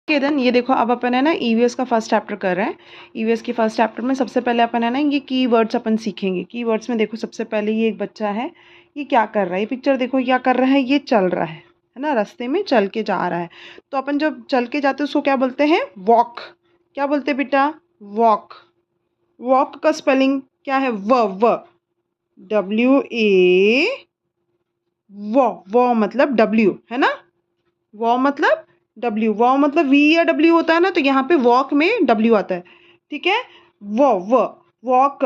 Okay then ये देखो, अब अपन है ना ईवीएस का फर्स्ट चैप्टर कर रहे हैं। ईवीएस के फर्स्ट चैप्टर में सबसे पहले अपन है ना ये कीवर्ड्स अपन सीखेंगे। कीवर्ड्स में देखो सबसे पहले ये एक बच्चा है, ये क्या कर रहा है, ये पिक्चर देखो क्या कर रहा है, ये चल रहा है ना, रास्ते में चल के जा रहा है। तो अपन जब चल के जाते हैं उसको क्या बोलते हैं, वॉक। क्या बोलते हैं बेटा, वॉक। वॉक का स्पेलिंग क्या है, व WA, वो मतलब W है ना, वो मतलब W, वो मतलब V या W होता है ना, तो यहाँ पे वॉक में W आता है, ठीक है। Walk, WALK, walk,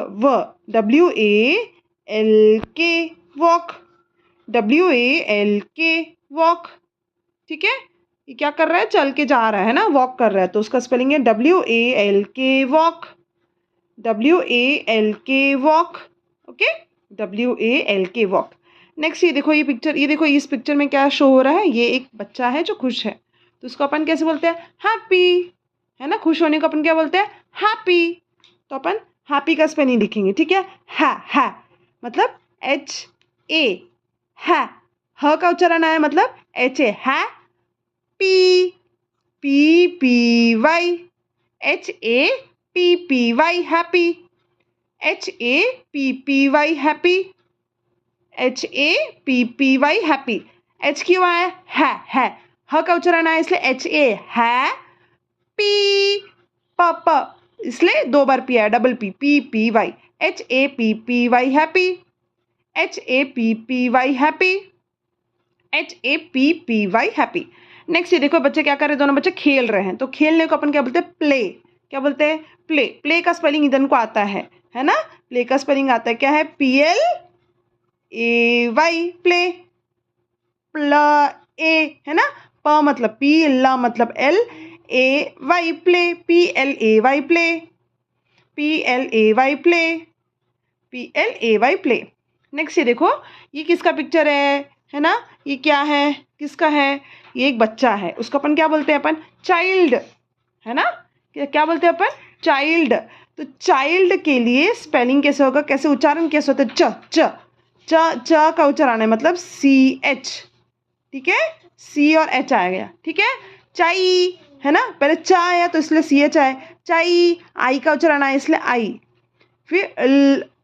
WALK, walk, ठीक है। ये क्या कर रहा है, चल के जा रहा है ना, वॉक कर रहा है, तो उसका स्पेलिंग है WALK, walk, WALK, walk, okay, WALK, walk. Next ये देखो, ये पिक्चर, ये देखो इस पिक्चर में क्या शो हो रहा है, ये एक बच्चा है जो खुश है, तो उसको अपन कैसे बोलते हैं, हैप्पी, है ना। खुश होने को अपन क्या बोलते हैं, हैप्पी। तो अपन हैप्पी का स्पेलिंग लिखेंगे, ठीक है। है मतलब HA, है। ह का उच्चारण आया मतलब HA, है। P, PPY, HAPPY, happy, HAPPY, happy, HAPPY, happy. H क्यों आया, है। ह का उच्चारण आया इसलिए HA, है। पी, प इसलिए 2 बार पी आया, double PPY, HAPPY, happy, HAPPY, happy, HAPPY, happy. Next ये देखो बच्चे क्या कर रहे हैं, दोनों बच्चे खेल रहे हैं, तो खेलने को अपन क्या बोलते हैं, प्ले। क्या बोलते हैं, प्ले। प्ले का स्पेलिंग इधर को आता है ना, प्ले का स्पेलिंग आता है क्या है, PLAY, प्ले। प्ल ए है ना, प मतलब P, ल मतलब L, AY, play, PLAY, play, PLAY, play, PLAY, play. Next ये देखो, ये किसका पिक्चर है ना, ये क्या है, किसका है, ये एक बच्चा है, उसको अपन क्या बोलते हैं, अपन चाइल्ड, है ना। क्या बोलते हैं अपन, चाइल्ड। तो चाइल्ड के लिए स्पेलिंग कैसे होगा, कैसे उच्चारण कैसे होता है, च का उच्चारण है मतलब CH, ठीक है, C और H आ गया, ठीक है। चाई है ना, पहले चा आया तो इसलिए CH आए, चाई। आई का उच्चारण आया इसलिए आई, फिर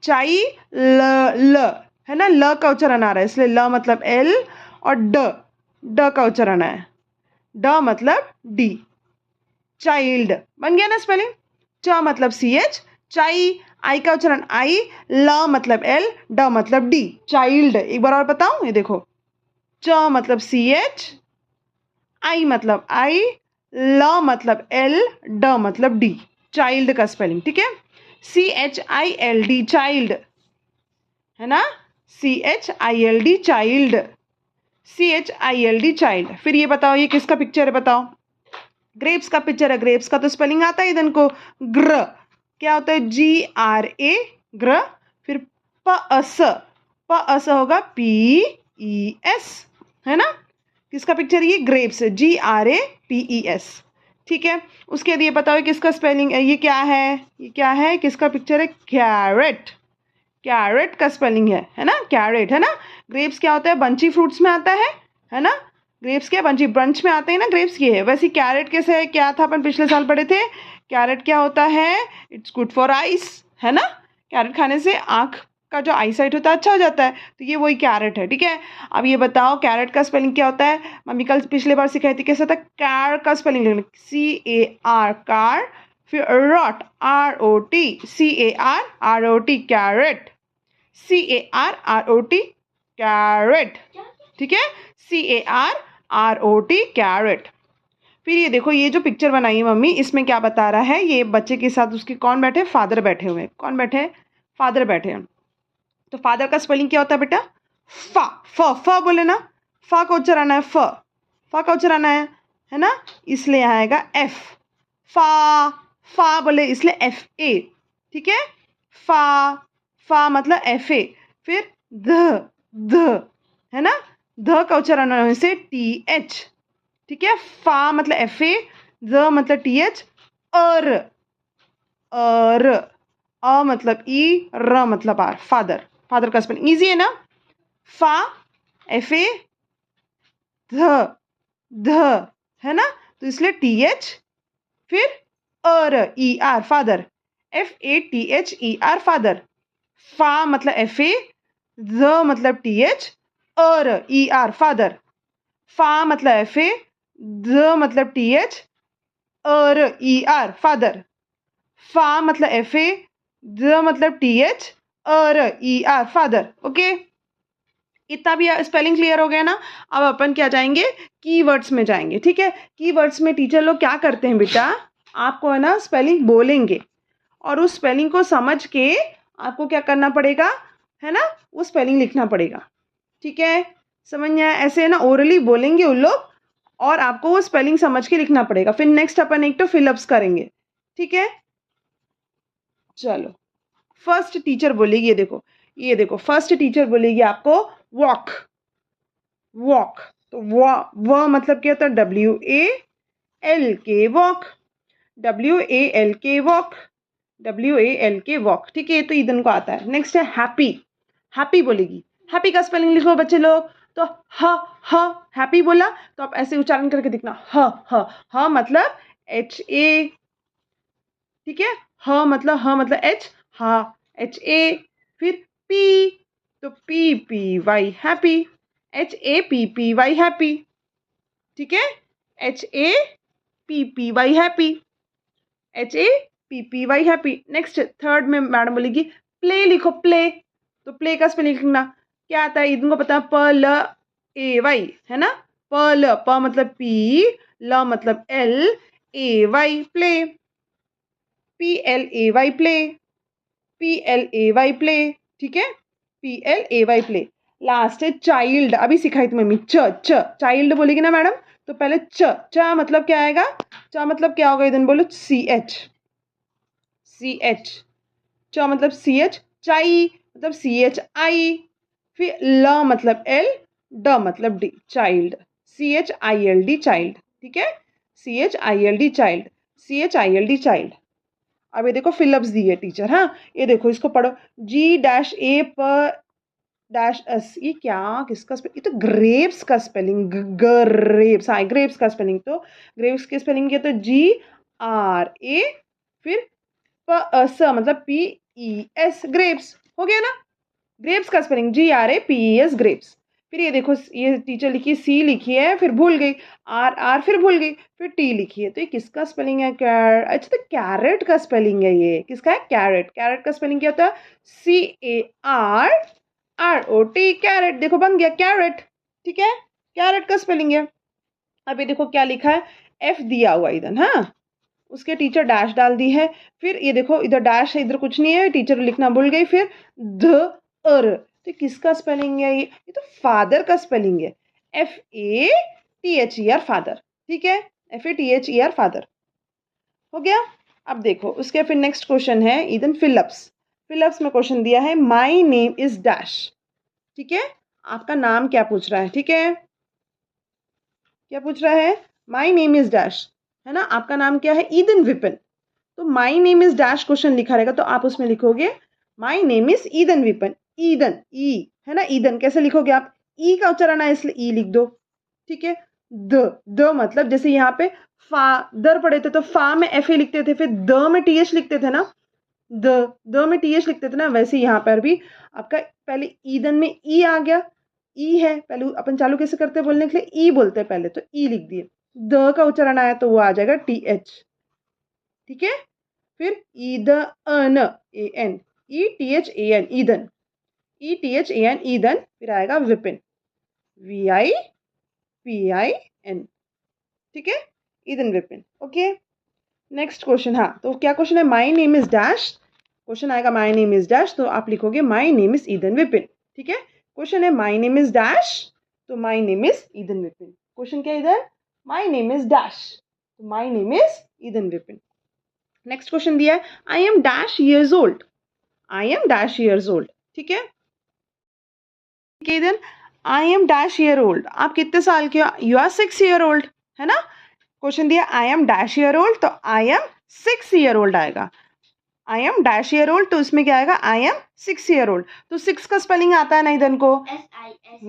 चाई, ल है ना, ल का उच्चारण आ रहा है इसलिए ल मतलब L, और ड का उच्चारण आया, ड मतलब D, चाइल्ड। बन गया ना स्पेलिंग। च मतलब CH, चाई, आई का उच्चारण आई, ल मतलब L, ड मतलब D, चाइल्ड। एक बार और बताऊं, ये देखो, च मतलब CH, आई मतलब आई, ल मतलब L, ड मतलब D, चाइल्ड का स्पेलिंग, ठीक है। CHILD, चाइल्ड, है ना, CHILD, चाइल्ड, CHILD, चाइल्ड। फिर ये बताओ, ये किसका पिक्चर है, बताओ, ग्रेप्स का पिक्चर है। ग्रेप्स का तो स्पेलिंग आता है इधर को, ग्र। क्या होता है, GRA, ग्र। फिर प अस होगा PES, है ना। किसका पिक्चर, ये ग्रेप्स, GRAPES, ठीक है। उसके बाद ये बताओ किसका स्पेलिंग है, ये क्या है, ये क्या है, किसका पिक्चर है, कैरेट। कैरेट का स्पेलिंग है ना, कैरेट, है ना। ग्रेप्स क्या होता है, बंची फ्रूट्स में आता है ना। ग्रेप्स क्या, बंची ब्रंच में आते हैं ना ग्रेप्स, ये है। वैसे कैरेट कैसे है, क्या था, अपन पिछले साल पढ़े थे, कैरेट क्या होता है, इट्स गुड फॉर आइस, है ना। कैरेट खाने से आँख का जो आई साइट होता है अच्छा हो जाता है, तो ये वही कैरेट है, ठीक है। अब ये बताओ कैरेट का स्पेलिंग क्या होता है, मम्मी कल पिछले बार सिखाई थी, कैसा था, कार का स्पेलिंग लिखना, CAR, कार। फिर rot, ROT, CARROT, carrot, CARROT, carrot, ठीक है, CARROT, कैरेट। फिर ये देखो, ये जो पिक्चर बनाई है मम्मी, इसमें क्या बता रहा है, ये बच्चे के साथ उसके कौन बैठे, फादर बैठे हुए हैं। कौन बैठे हैं, फादर बैठे हैं। तो फादर का स्पेलिंग क्या होता है बेटा, फ बोले ना, फा का उच्चारण है, फा का उच्चारण है ना, इसलिए यहाँ आएगा F, फा बोले इसलिए FA, ठीक है। फा मतलब FA। फिर ध है ना, ध का उच्चारण होने से TH, ठीक है। फा मतलब FA, ध मतलब TH, अर, अ मतलब E, र मतलब R, फादर। फादर का स्पेलिंग इजी है ना, फा, FA, ध है ना, तो इसलिए TH फिर ER फादर, FATHER फादर। फा मतलब FA, ज मतलब TH, ER फादर। फा मतलब FA, ज मतलब TH, ER फादर। फा मतलब FA, ज मतलब TH, ER फादर। ओके, इतना भी स्पेलिंग क्लियर हो गया ना। अब अपन क्या जाएंगे, कीवर्ड्स में जाएंगे। ठीक है, कीवर्ड्स में टीचर लोग क्या करते हैं बेटा, आपको है ना स्पेलिंग बोलेंगे और उस स्पेलिंग को समझ के आपको क्या करना पड़ेगा, है ना, वो स्पेलिंग लिखना पड़ेगा। ठीक है, समझ में आया? ऐसे है ना, ओरली बोलेंगे उन लोग और आपको वो स्पेलिंग समझ के लिखना पड़ेगा। फिर नेक्स्ट अपन एक तो फिलअप्स करेंगे। ठीक है, चलो फर्स्ट टीचर बोलेगी, ये देखो फर्स्ट टीचर बोलेगी आपको वॉक। वॉक, तो व मतलब क्या होता है, WALK walk, WALK walk, WALK walk. ठीक है, तो ईदन को आता है। नेक्स्ट है हैप्पी। हैप्पी बोलेगी, हैप्पी का स्पेलिंग लिखो बच्चे लोग। तो ह हैप्पी बोला तो आप ऐसे उच्चारण करके दिखना, ह मतलब HA। ठीक है, ह मतलब H, हा HA। फिर पी, तो PPY हैप्पी, HAPPY हैप्पी। ठीक है, HAPPY happy, HAPPY happy. Next third में मैडम बोलेगी प्ले लिखो, प्ले। तो प्ले का स्पेलिंग लिखना क्या आता है, इनको पता है, PLAY है ना। प मतलब P, ल मतलब LAY play, PLAY play, PLAY play. ठीक है, PLAY प्ले। लास्ट है चाइल्ड। अभी सिखाई थी मम्मी, चाइल्ड बोलेगी ना मैडम, तो पहले च मतलब क्या आएगा, च मतलब क्या होगा, इधर बोलो CH, च मतलब CH, चाई मतलब CHI। फिर ल मतलब L, ड मतलब D, चाइल्ड, CHILD चाइल्ड। ठीक है, CHILD चाइल्ड, CHILD चाइल्ड। अब ये देखो फिलअप्स दी है टीचर। हाँ, ये देखो इसको पढ़ो, G-A -S, ये क्या, किसका स्पेलिंग, ये तो ग्रेप्स का स्पेलिंग, ग्रेप्स। हाँ, ग्रेप्स का स्पेलिंग, तो ग्रेप्स की स्पेलिंग क्या, तो GRA फिर स मतलब PES, ग्रेप्स। हो गया ना, ग्रेप्स का स्पेलिंग GRAPES, ग्रेप्स। फिर ये देखो, ये टीचर लिखी C लिखी है, फिर भूल गई, R फिर भूल गई, फिर T लिखी है, तो ये किसका स्पेलिंग है, अच्छा तो कैरेट का स्पेलिंग है। ये किसका है, कैरेट। कैरेट का स्पेलिंग क्या होता है, CARROT, कैरेट। देखो बन गया कैरेट। ठीक है, कैरेट का स्पेलिंग है। अब ये देखो क्या लिखा है, F दिया हुआ इधर, हाँ, उसके टीचर डैश डाल दी है। फिर ये देखो इधर डैश है, इधर कुछ नहीं है, टीचर लिखना भूल गई। फिर तो किसका स्पेलिंग है, ये तो फादर का स्पेलिंग है, FATHER फादर। ठीक है, FATHER फादर। हो गया। अब देखो उसके फिर नेक्स्ट क्वेश्चन है इधर फिलअप्स। फिलअप्स में क्वेश्चन दिया है माई नेम इज डैश। ठीक है, आपका नाम क्या पूछ रहा है। ठीक है, क्या पूछ रहा है, माई नेम इज डैश, है ना, आपका नाम क्या है, ईदन विपिन। तो my name is dash question लिखा रहेगा, तो आप उसमें लिखोगे my name is Idan Vipin. Idan, E है ना, ईदन कैसे लिखोगे आप, ई का उच्चारण है इसलिए ई लिख दो। ठीक है, द मतलब जैसे यहाँ पे फादर पढ़े थे तो फा में FA लिखते थे, फिर द में TH लिखते थे ना, द में TH लिखते थे ना, वैसे यहाँ पर भी आपका पहले ईदन में ई आ गया। ई है, पहले अपन चालू कैसे करते हैं बोलने के लिए, ई बोलते हैं पहले, तो ई लिख दिए। द का उच्चारण आया तो वो आ जाएगा TH। ठीक है, फिर Eden, AN, ETHAN, Eden, ETHAN, Eden. फिर आएगा विपिन, VIPIN। ठीक है, Idan Vipin. Okay, next question. हाँ, तो क्या क्वेश्चन है, माई नेम इज डैश। क्वेश्चन आएगा माई नेम इज डैश, तो आप लिखोगे my name is Idan Vipin. ठीक है, क्वेश्चन है माई नेम इज डैश, तो my name is Idan Vipin. Question क्या है इधर, माई नेम इज डैश, तो my name is Idan Vipin. Next question दिया है I am dash years old. I am dash years old. ठीक है, then I am dash year old, आप कितने साल के हो, यू आर 6 ईयर ओल्ड, है ना। क्वेश्चन दिया आई एम डैश ईयर ओल्ड, तो आई एम 6 ईयर ओल्ड आएगा। आई एम डैश ईयर ओल्ड, तो उसमें क्या आएगा, आई एम 6 ईयर ओल्ड। तो 6 का स्पेलिंग आता है ना इधर को,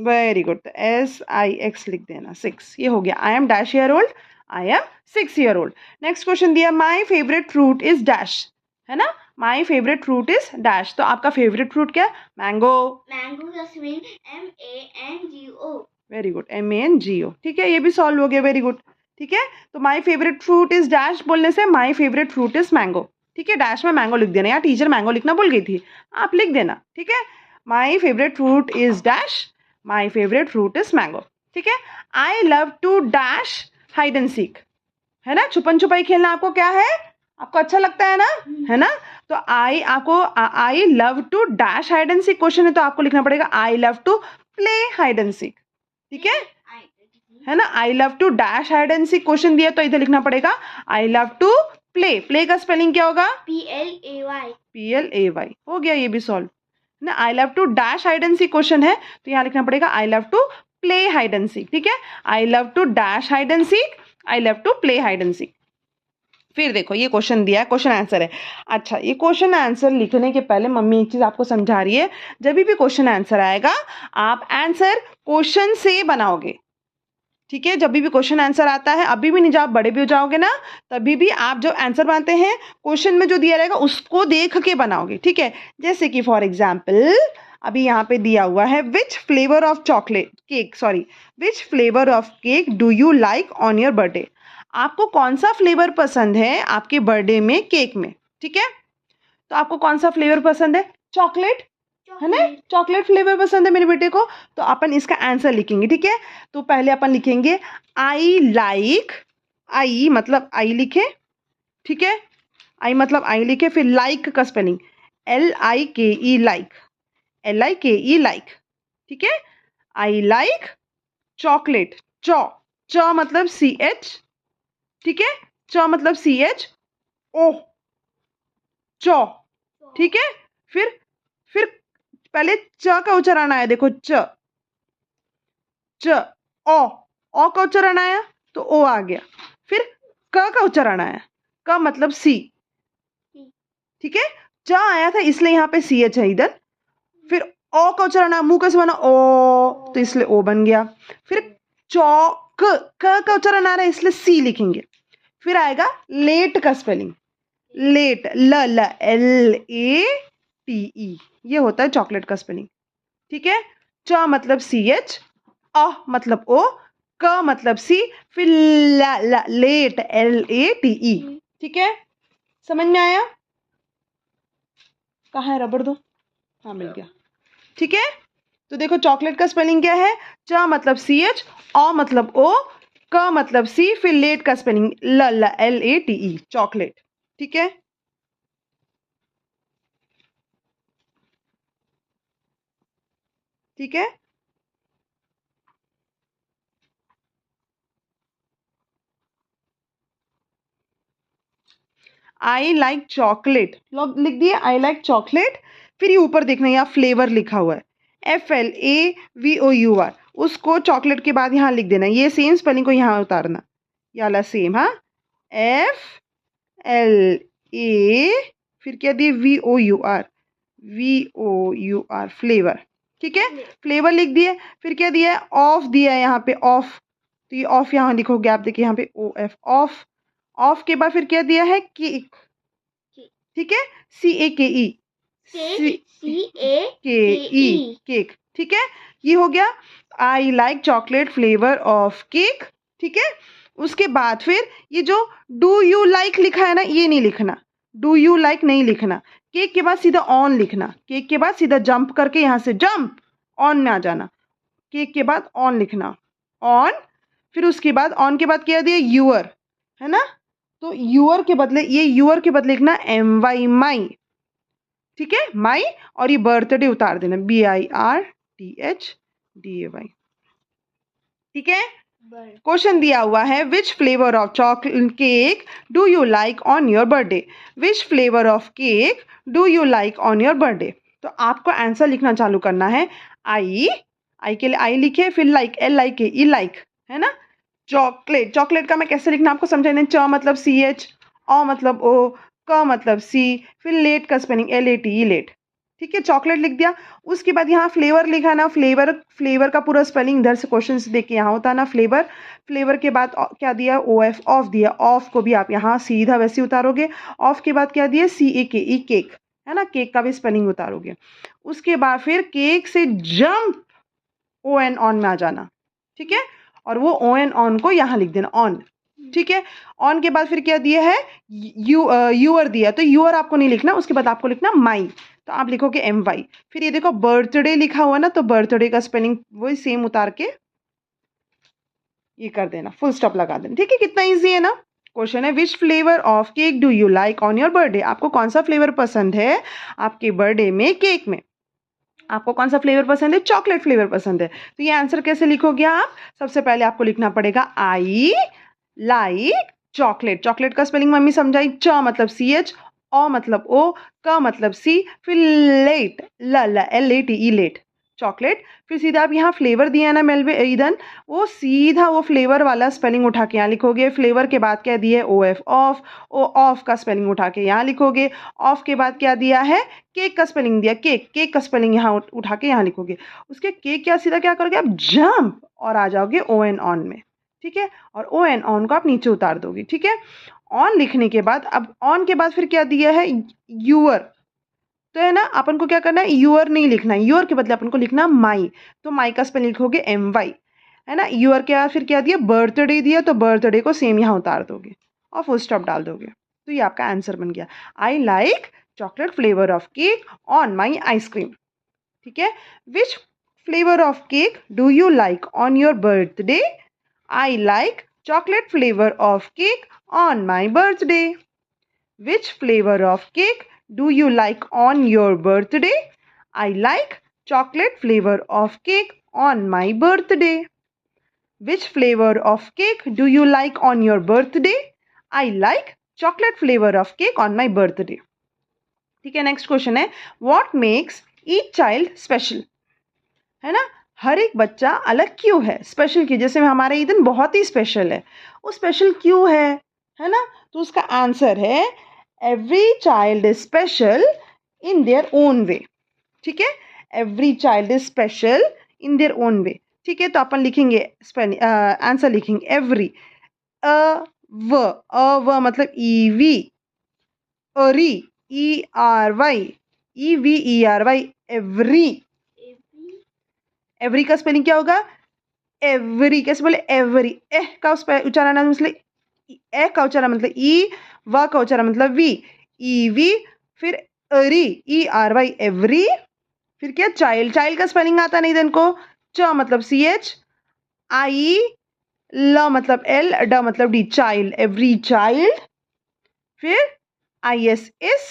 वेरी गुड, तो SIX लिख देना, 6। ये हो गया, I am dash year old, I am 6 year old. Next question दिया my favourite fruit is dash, है ना, my favourite fruit is dash, तो आपका फेवरेट फ्रूट क्या है? मैंगो। मैंगो का spelling MANGO। Very good, MANGO। ठीक है, ये भी सॉल्व हो गया, वेरी गुड। ठीक है, तो माई फेवरेट फ्रूट इज डैश बोलने से माई फेवरेट फ्रूट इज मैंगो। ठीक है, डैश में मैंगो लिख देना, यार टीचर मैंगो लिखना भूल गई थी, आप लिख देना। ठीक है, my favourite fruit is dash, my favourite fruit is mango. ठीक है, I love to dash hide and seek, है ना, छुपन छुपाई खेलना आपको क्या है, आपको अच्छा लगता है ना, है ना। तो I love to dash hide and seek question है, तो आपको लिखना पड़ेगा I love to play hide and seek. ठीक है ना, I love to dash hide and seek question दिया, तो इधर लिखना पड़ेगा I love to play. Play का स्पेलिंग क्या होगा? PLAY। हो गया, ये भी सॉल्व ना। I love to dash hide and seek question है, तो यहाँ लिखना पड़ेगा I love to play hide and seek. ठीक है, I love to dash hide and seek, I love to play hide and seek. फिर देखो ये क्वेश्चन दिया है, क्वेश्चन आंसर है। अच्छा, ये क्वेश्चन आंसर लिखने के पहले मम्मी एक चीज आपको समझा रही है, जब भी क्वेश्चन आंसर आएगा आप आंसर क्वेश्चन से बनाओगे। ठीक है, जब भी क्वेश्चन आंसर आता है, अभी भी नहीं, जब आप बड़े भी हो जाओगे ना, तभी भी आप जो आंसर बनाते हैं क्वेश्चन में जो दिया रहेगा उसको देख के बनाओगे। ठीक है, जैसे कि फॉर एग्जाम्पल अभी यहाँ पे दिया हुआ है which flavour of chocolate cake, sorry, which flavour of cake do you like on your birthday. आपको कौन सा फ्लेवर पसंद है आपके बर्थडे में केक में। ठीक है, तो आपको कौन सा फ्लेवर पसंद है? चॉकलेट, है ना, चॉकलेट फ्लेवर पसंद है मेरे बेटे को, तो अपन इसका आंसर लिखेंगे। ठीक है, तो पहले अपन लिखेंगे आई लाइक, आई मतलब आई लिखे, ठीक है, आई मतलब आई लिखे, फिर लाइक का spelling LIKE like, LIKE like. ठीक है, आई लाइक चॉकलेट, च मतलब CH, ठीक है, च मतलब CH ओ, चौ। ठीक है, फिर पहले च का उच्चारण आया, देखो च ओ का उच्चारण आया तो ओ आ गया, फिर क का उच्चारण आया, क मतलब सी। ठीक है, च आया था इसलिए यहाँ पे CH है इधर, फिर ओ का उच्चारण आया, मुंह कैसे बना ओ, तो इसलिए ओ बन गया, फिर चौक, क का उच्चारण आ रहा है इसलिए सी लिखेंगे, फिर आएगा लेट का स्पेलिंग, लेट LATE, ये होता है चॉकलेट का स्पेलिंग। ठीक है, च मतलब CH, अ मतलब ओ, क मतलब सी, फिर लेट LATE। ठीक है, समझ में आया? कहाँ है रबड़, दो, हाँ मिल गया। ठीक है, तो देखो चॉकलेट का स्पेलिंग क्या है, च मतलब CH, अ मतलब ओ, क मतलब सी, फिर लेट का स्पेलिंग LATE, चॉकलेट। ठीक है, ठीक है, आई लाइक चॉकलेट लिख दिए, आई लाइक चॉकलेट। फिर ये ऊपर देखना, यहाँ फ्लेवर लिखा हुआ है FLAVOUR, उसको चॉकलेट के बाद यहाँ लिख देना, ये सेम स्पेलिंग को यहाँ उतारना, ये वाला सेम, हाँ, FLA, फिर क्या दिए VOUR फ्लेवर। ठीक है, फ्लेवर लिख दिए, फिर क्या दिया है, ऑफ दिया है यहाँ पे, ऑफ, तो ये ऑफ यहाँ लिखो, गैप देखिए यहाँ पे OF, ऑफ। ऑफ के बाद फिर क्या दिया है, केक। ठीक है, CAKE, केक। ठीक है, ये हो गया I like chocolate flavour of cake. ठीक है, उसके बाद फिर ये जो डू यू लाइक लिखा है ना, ये नहीं लिखना, डू यू लाइक नहीं लिखना, केक के बाद सीधा ऑन लिखना, केक के बाद सीधा जंप करके यहाँ से जंप ऑन में आ जाना, केक के बाद ऑन लिखना, ऑन, फिर उसके बाद ऑन के बाद क्या दिया, यूअर, है ना, तो यूअर के बदले, ये यूअर के बदले लिखना MY माई। ठीक है, माई, और ये बर्थडे उतार देना BIRTHDAY। ठीक है, क्वेश्चन दिया हुआ है which flavour of chocolate cake do you like on your birthday, which flavour of cake do you like on your birthday. तो आपको आंसर लिखना चालू करना है, आई के लिए आई लिखे, फिर लाइक LIKE लाइक, है ना, चॉकलेट, चॉकलेट का मैं कैसे लिखना आपको समझाने, च मतलब CH, अ मतलब ओ, क मतलब सी, फिर लेट का स्पेलिंग LATE लेट। ठीक है, चॉकलेट लिख दिया। उसके बाद यहाँ फ्लेवर लिखा ना, फ्लेवर का पूरा स्पेलिंग इधर से क्वेश्चन से देख के यहाँ होता है ना, फ्लेवर के बाद क्या दिया, OF, ऑफ दिया। ऑफ को भी आप यहाँ सीधा वैसे उतारोगे। ऑफ के बाद क्या दिया, CAKE, केक, है ना, केक का भी स्पेलिंग उतारोगे। उसके बाद फिर केक से जंप ON ऑन में आ जाना, ठीक है, और वो ON ऑन को यहाँ लिख देना, ऑन, ठीक है। ऑन के बाद फिर क्या दिया है, यूअर दिया, तो यूअर आपको नहीं लिखना, उसके बाद आपको लिखना माई, तो आप लिखोगे MY। फिर ये देखो बर्थडे लिखा हुआ ना, तो बर्थडे का स्पेलिंग वही सेम उतार के ये कर देना, फुल स्टॉप लगा देना, ठीक है। कितना इजी है ना। क्वेश्चन है, which flavour of cake do you like on your birthday. आपको कौन सा फ्लेवर पसंद है आपके बर्थडे में, केक में, आपको कौन सा फ्लेवर पसंद है, चॉकलेट फ्लेवर पसंद है। तो ये आंसर कैसे लिखोगे आप, सबसे पहले आपको लिखना पड़ेगा आई लाइक चॉकलेट। चॉकलेट का स्पेलिंग मम्मी समझाई, च मतलब CH, ओ मतलब O, क मतलब C, फिर लेट, LATE, लेट, चॉकलेट। फिर सीधा आप यहाँ फ्लेवर दिया ना ईदन, वो सीधा वो फ्लेवर वाला स्पेलिंग उठा के यहाँ लिखोगे। फ्लेवर के बाद क्या दिया है, OF, ऑफ, ओ ऑफ का स्पेलिंग उठा के यहाँ लिखोगे। ऑफ के बाद क्या दिया है, केक का स्पेलिंग दिया, केक का स्पेलिंग यहाँ उठा के यहाँ लिखोगे। उसके केक क्या सीधा क्या करोगे आप, जंप, और आ जाओगे ON ऑन में, ठीक है, और ON ऑन को आप नीचे उतार दोगे, ठीक है। ऑन लिखने के बाद, अब ऑन के बाद फिर क्या दिया है, यूअर, तो है ना, अपन को क्या करना है, यूअर नहीं लिखना है, यूअर के बदले अपन को लिखना माई, तो माई का स्पेलिंग लिखोगे MY, है ना। यूअर के बाद फिर क्या दिया, बर्थडे दिया, तो बर्थडे को सेम यहाँ उतार दोगे और फुल स्टॉप डाल दोगे, तो ये आपका आंसर बन गया, I like chocolate flavour of cake on my ice cream, ठीक है। Which flavour of cake do you like on your birthday, I like chocolate flavor of cake on my birthday. Which flavor of cake do you like on your birthday? I like chocolate flavor of cake on my birthday. Which flavor of cake do you like on your birthday? I like chocolate flavor of cake on my birthday. ठीक है, next question है, what makes each child special, है ना, हर एक बच्चा अलग क्यों है, स्पेशल क्यों, जैसे हमारा ईदन बहुत ही स्पेशल है, वो स्पेशल क्यों है ना। तो उसका आंसर है, every child is special in their own way, ठीक है, every child is special in their own way, ठीक है। तो अपन लिखेंगे आंसर लिखेंगे एवरी, अ व मतलब EV, अरी, ERY, EVERY, एवरी, एवरी का स्पेलिंग क्या होगा, एवरी, कैसे बोले, एवरी, एह का उच्चारण मतलब ए का उच्चारण मतलब ई, व का उच्चारण मतलब वी, EV, फिर अरी, ERY, एवरी, फिर क्या, चाइल्ड, चाइल्ड का स्पेलिंग आता नहीं इनको, च मतलब CH, आई, ल मतलब L, ड मतलब D, चाइल्ड, एवरी चाइल्ड, फिर ISS,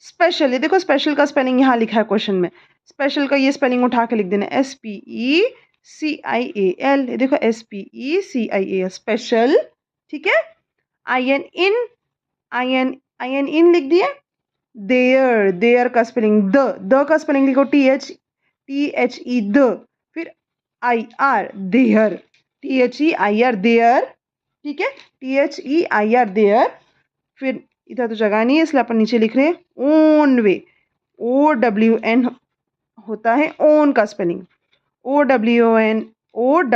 स्पेशल, ये देखो स्पेशल का स्पेलिंग यहाँ लिखा है क्वेश्चन में, स्पेशल का ये स्पेलिंग उठा के लिख देना, SPECIAL, ये देखो SPECIAL, स्पेशल, ठीक है। IN लिख दिया, देयर का स्पेलिंग, द का स्पेलिंग लिखो THE, द, फिर IR, देयर, THEIR, देयर, ठीक है, THEIR, देयर, फिर इधर तो जगह नहीं है इसलिए अपन नीचे लिख रहे हैं ओन वे, OWN होता है ओन का स्पेलिंग, OWN ओन,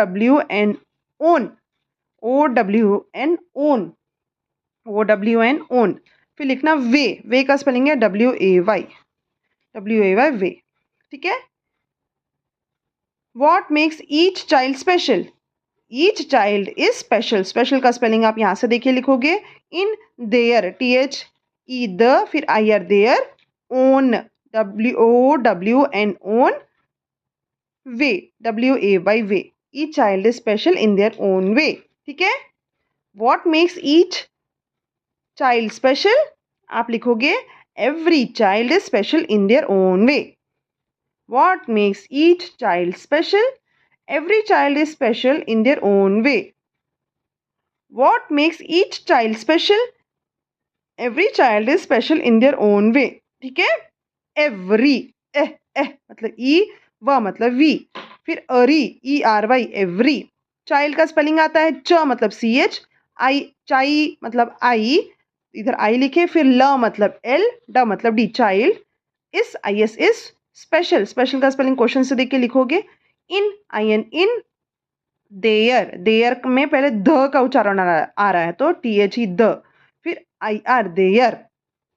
OWN, फिर लिखना वे का स्पेलिंग है WAY, वे, ठीक है। What makes each child special? Each child is special. Special का स्पेलिंग आप यहाँ से देखिए लिखोगे, in their, THE, the, फिर IR, their, own, WOWN, own, way, WAY, way. Each child is special in their own way. ठीक है। What makes each child special? आप लिखोगे every child is special in their own way. What makes each child special? Every child is special in their own way. What makes each child special? Every child is special in their own way. ठीक है। Every, मतलब E, व मतलब V, फिर अरी, ERY, every, child का spelling आता है च मतलब CH, आई, चाई मतलब I, इधर I लिखे, फिर ल मतलब L, ड मतलब D, child, ISS, special, special का स्पेलिंग क्वेश्चन से देख के लिखोगे। इन, IN इन। देयर, देयर में पहले द का उच्चारण आ रहा है तो THE द, फिर IR देयर,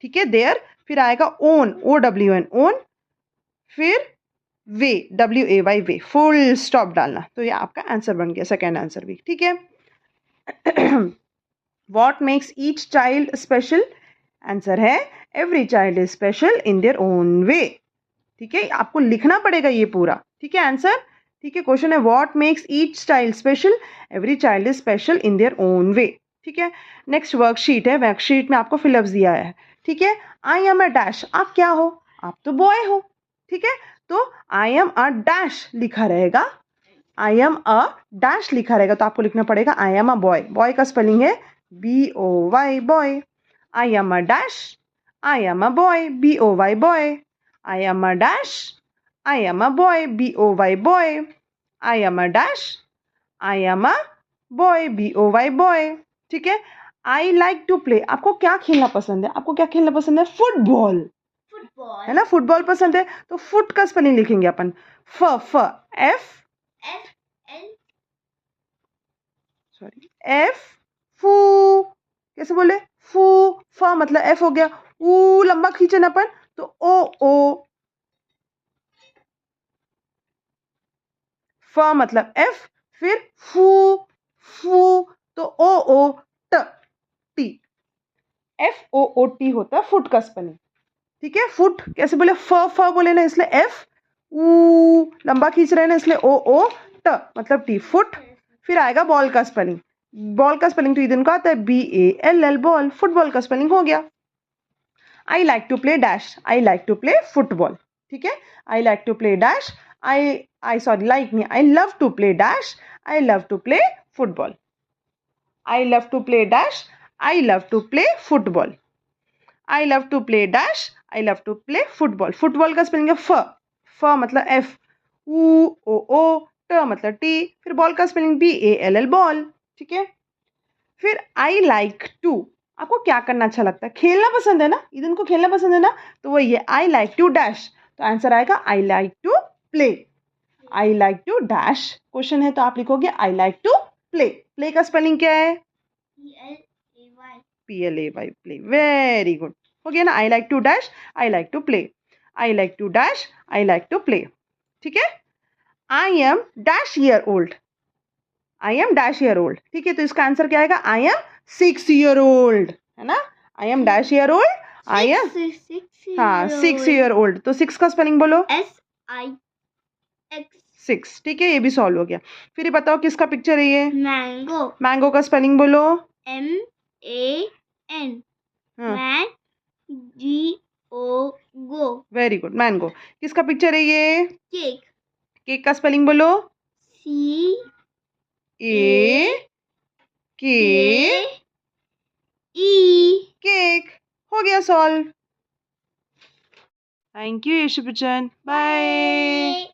ठीक है, देयर। फिर आएगा ओन, OWN ओन, फिर वे, WAY वे, फुल स्टॉप डालना। तो ये आपका आंसर बन गया, सेकेंड आंसर भी, ठीक है। What makes each child special? Answer है every child is special in their own way, ठीक है, आपको लिखना पड़ेगा ये पूरा, ठीक है आंसर, ठीक है। क्वेश्चन है what makes each child special, every child is special in their own way, ठीक है। नेक्स्ट वर्कशीट है, वर्कशीट में आपको फिलअप्स दिया है, ठीक है। आई एम अ डैश, आप क्या हो, आप तो बॉय हो, ठीक है, तो आई एम अ डैश लिखा रहेगा, आई एम अ डैश लिखा रहेगा, तो आपको लिखना पड़ेगा I am a boy. Boy का स्पेलिंग है BOY boy. I am a dash, I am a boy, BOY boy. I am a dash, I am a boy, BOY boy. I am a dash, I am a boy, BOY boy. ठीक है। I like to play, आपको क्या खेलना पसंद है, आपको क्या खेलना पसंद है, फुटबॉल, फुटबॉल है ना, फुटबॉल पसंद है, तो फुट का स्पेलिंग लिखेंगे अपन, F FL सॉरी F फू, कैसे बोले, फू, फ मतलब F हो गया, ऊ लंबा खींचे ना अपन, तो O फ मतलब F, फिर फू, फू, तो O ट, टी, FOOT होता है फुट का स्पेलिंग, ठीक है। फुट कैसे बोले, फ बोले ना इसलिए F, ऊ लंबा खींच रहे हैं ना इसलिए O ट मतलब टी, फुट। फिर आएगा बॉल का स्पेलिंग, बॉल का स्पेलिंग तो इधर को आता है BALL बॉल, फुटबॉल का स्पेलिंग हो गया। I like to play dash, I like to play football, ठीक है। I like to play dash, I sorry like नहीं, I love to play dash, I love to play football. I love to play dash, I love to play football. I love to play dash, I love to play football. Football का spelling है फ मतलब F, ओ ट मतलब T, फिर ball का spelling BALL ball, ठीक है। फिर आई लाइक टू, आपको क्या करना अच्छा लगता है, खेलना पसंद है ना, इधन को खेलना पसंद है ना, तो वही है आई लाइक टू डैश, तो आंसर आएगा I like to play. I like to dash question है तो आप लिखोगे I like to play. Play का स्पेलिंग क्या है, PLAY, प्ले, वेरी गुड, हो गया ना। I like to dash, I like to play, I like to dash, I like to play, ठीक है। I am dash year old, I am dash year old, ठीक है, तो इसका आंसर क्या आएगा, आई एम 6 ईयर ओल्ड, है ना, आई am dash year old, I M, हाँ 6 ईयर ओल्ड, तो 6 का स्पेलिंग बोलो, SIX 6, ठीक है, ये भी सॉल्व हो गया। फिर ये बताओ किसका पिक्चर है ये, मैंगो मैंगो का स्पेलिंग बोलो, MAN हाँ man GO very good, mango. किसका पिक्चर है ये, केक केक का स्पेलिंग बोलो, CAKE के, केक, हो गया solve. Thank you Yashu Bachchan, bye.